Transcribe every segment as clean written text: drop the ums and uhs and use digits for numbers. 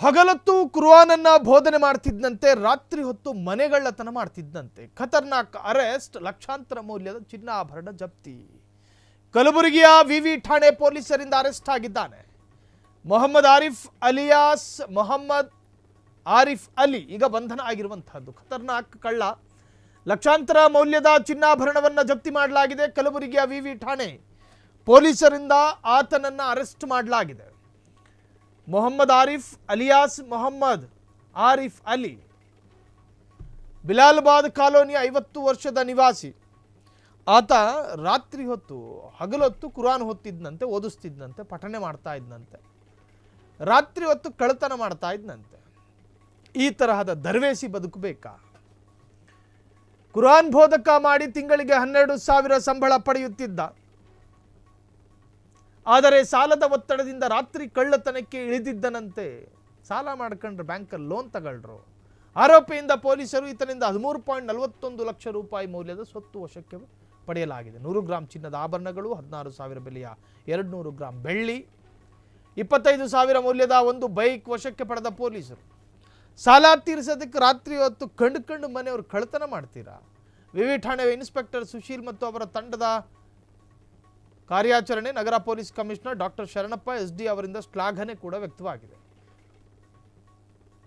ಹಗಲೊತ್ತು ಕುರ್ಆನನ್ನ ಬೋಧನೆ ಮಾಡ್ತಿದ್ದಂತೆ ರಾತ್ರಿ ಹೊತ್ತು ಮನೆಗಳ್ಳತನ ಮಾಡ್ತಿದ್ದಂತೆ ಖತರ್ನಾಕ್ ಅರೆಸ್ಟ್, ಲಕ್ಷಾಂತರ ಮೌಲ್ಯದ ಚಿನ್ನಾಭರಣ ಜಪ್ತಿ. ಕಲಬುರಗಿಯ ವಿವಿ ಠಾಣೆ ಪೊಲೀಸರಿಂದ ಅರೆಸ್ಟ್ ಆಗಿದ್ದಾನೆ ಮೊಹಮ್ಮದ್ ಆರಿಫ್ ಅಲಿಯಾಸ್ ಮೊಹಮ್ಮದ್ ಆರಿಫ್ ಅಲಿ. ಈಗ ಬಂಧನ ಆಗಿರುವಂತಹದ್ದು. ಖತರ್ನಾಕ್ ಕಳ್ಳ, ಲಕ್ಷಾಂತರ ಮೌಲ್ಯದ ಚಿನ್ನಾಭರಣವನ್ನು ಜಪ್ತಿ ಮಾಡಲಾಗಿದೆ. ಕಲಬುರಗಿಯ ವಿವಿ ಠಾಣೆ ಪೊಲೀಸರಿಂದ ಆತನನ್ನು ಅರೆಸ್ಟ್ ಮಾಡಲಾಗಿದೆ. ಮೊಹಮ್ಮದ್ ಆರಿಫ್ ಅಲಿಯಾಸ್ ಮೊಹಮ್ಮದ್ ಆರಿಫ್ ಅಲಿ ಬಿಲಾಲ್ಬಾದ್ ಕಾಲೋನಿಯ 50 ವರ್ಷದ ನಿವಾಸಿ. ಆತ ರಾತ್ರಿ ಹೊತ್ತು ಹಗಲೊತ್ತು ಕುರಾನ್ ಹೊತ್ತಿದ್ದಂತೆ, ಓದಿಸ್ತಿದ್ದಂತೆ, ಪಠನೆ ಮಾಡ್ತಾ ಇದ್ದಂತೆ, ರಾತ್ರಿ ಹೊತ್ತು ಕಳ್ಳತನ ಮಾಡ್ತಾ ಇದ್ದಂತೆ. ಈ ತರಹದ ದರ್ವೇಸಿ ಬದುಕಬೇಕಾ? ಕುರಾನ್ ಬೋಧಕ ಮಾಡಿ ತಿಂಗಳಿಗೆ 12,000 ಸಂಬಳ ಪಡೆಯುತ್ತಿದ್ದ. ಆದರೆ ಸಾಲದ ಒತ್ತಡದಿಂದ ರಾತ್ರಿ ಕಳ್ಳತನಕ್ಕೆ ಇಳಿದಿದ್ದನಂತೆ. ಸಾಲ ಮಾಡ್ಕೊಂಡ್ರೆ ಬ್ಯಾಂಕಲ್ಲಿ ಲೋನ್ ತಗೊಳ್ರು. ಆರೋಪಿಯಿಂದ ಪೊಲೀಸರು ಈತನಿಂದ 13.41 ಲಕ್ಷ ರೂಪಾಯಿ ಮೌಲ್ಯದ ಸ್ವತ್ತು ವಶಕ್ಕೆ ಪಡೆಯಲಾಗಿದೆ. 100 ಗ್ರಾಂ ಚಿನ್ನದ ಆಭರಣಗಳು, 16,000 ಬೆಲೆಯ 200 ಗ್ರಾಂ ಬೆಳ್ಳಿ, 25,000 ಮೌಲ್ಯದ ಒಂದು ಬೈಕ್ ವಶಕ್ಕೆ ಪಡೆದ ಪೊಲೀಸರು. ಸಾಲ ತೀರಿಸೋದಕ್ಕೆ ರಾತ್ರಿ ಹೊತ್ತು ಕಂಡು ಮನೆಯವರು ಕಳ್ಳತನ ಮಾಡ್ತೀರಾ? ವಿವಿ ಠಾಣೆ ಇನ್ಸ್ಪೆಕ್ಟರ್ ಸುಶೀಲ್ ಮತ್ತು ಅವರ ತಂಡದ ಕಾರ್ಯಾಚರಣೆ ನಗರ police commissioner doctor Sharanappa SD ಅವರಿಂದ ಶ್ಲಾಘನೆ ಕೂಡ ವ್ಯಕ್ತವಾಗಿದೆ.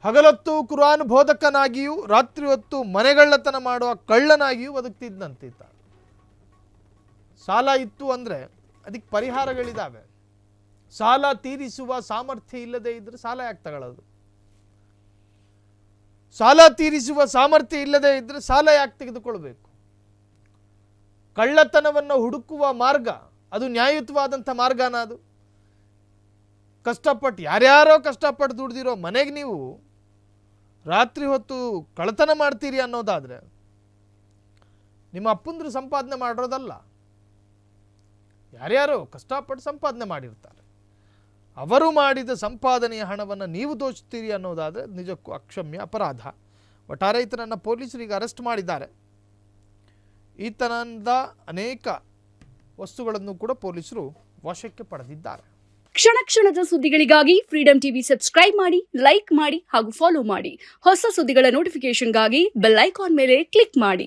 ಹಗಲೊತ್ತು ಕುರಾನ್ ಬೋಧಕನಾಗಿಯೂ ರಾತ್ರಿ ಹೊತ್ತು ಮನೆಗಳ್ಳತನ ಮಾಡುವ ಕಳ್ಳನಾಗಿಯೂ ಬದುಕ್ತಿದ್ದಂತೆ. ಸಾಲ ಇತ್ತು ಅಂದರೆ ಅದಕ್ಕೆ ಪರಿಹಾರಗಳಿದ್ದಾವೆ. ಸಾಲ ತೀರಿಸುವ ಸಾಮರ್ಥ್ಯ ಇಲ್ಲದೆ ಇದ್ರೆ ಸಾಲ ಯಾಕೆ ತಗೊಳ್ಳೋದು? ಸಾಲ ತೀರಿಸುವ ಸಾಮರ್ಥ್ಯ ಇಲ್ಲದೆ ಇದ್ರೆ ಸಾಲ ಯಾಕೆ ತೆಗೆದುಕೊಳ್ಬೇಕು? ಕಳ್ಳತನವನ್ನು ಹುಡುಕುವ ಮಾರ್ಗ ಅದು ನ್ಯಾಯಯುತವಾದಂಥ ಮಾರ್ಗನ? ಅದು ಕಷ್ಟಪಟ್ಟು ಯಾರ್ಯಾರೋ ಕಷ್ಟಪಟ್ಟು ದುಡ್ದಿರೋ ಮನೆಗೆ ನೀವು ರಾತ್ರಿ ಹೊತ್ತು ಕಳ್ಳತನ ಮಾಡ್ತೀರಿ ಅನ್ನೋದಾದರೆ ನಿಮ್ಮ ಅಪ್ಪಂದ್ರು ಸಂಪಾದನೆ ಮಾಡಿರೋದಲ್ಲ. ಯಾರ್ಯಾರೋ ಕಷ್ಟಪಟ್ಟು ಸಂಪಾದನೆ ಮಾಡಿರ್ತಾರೆ. ಅವರು ಮಾಡಿದ ಸಂಪಾದನೆಯ ಹಣವನ್ನು ನೀವು ದೋಚ್ತೀರಿ ಅನ್ನೋದಾದರೆ ನಿಜಕ್ಕೂ ಅಕ್ಷಮ್ಯ ಅಪರಾಧ. ಒಟ್ಟಾರೆ ಈತನನ್ನು ಪೊಲೀಸರಿಗೆ ಅರೆಸ್ಟ್ ಮಾಡಿದ್ದಾರೆ. ಈತನಿಂದ ಅನೇಕ ವಸ್ತುಗಳನ್ನು ಕೂಡ ಪೊಲೀಸರು ವಶಕ್ಕೆ ಪಡೆದಿದ್ದಾರೆ. ಕ್ಷಣ ಕ್ಷಣದ ಸುದ್ದಿಗಳಿಗಾಗಿ ಫ್ರೀಡಂ ಟಿವಿ ಸಬ್ಸ್ಕ್ರೈಬ್ ಮಾಡಿ, ಲೈಕ್ ಮಾಡಿ ಹಾಗೂ ಫಾಲೋ ಮಾಡಿ. ಹೊಸ ಸುದ್ದಿಗಳ ನೋಟಿಫಿಕೇಶನ್ಗಾಗಿ ಬೆಲ್ ಐಕಾನ್ ಮೇಲೆ ಕ್ಲಿಕ್ ಮಾಡಿ.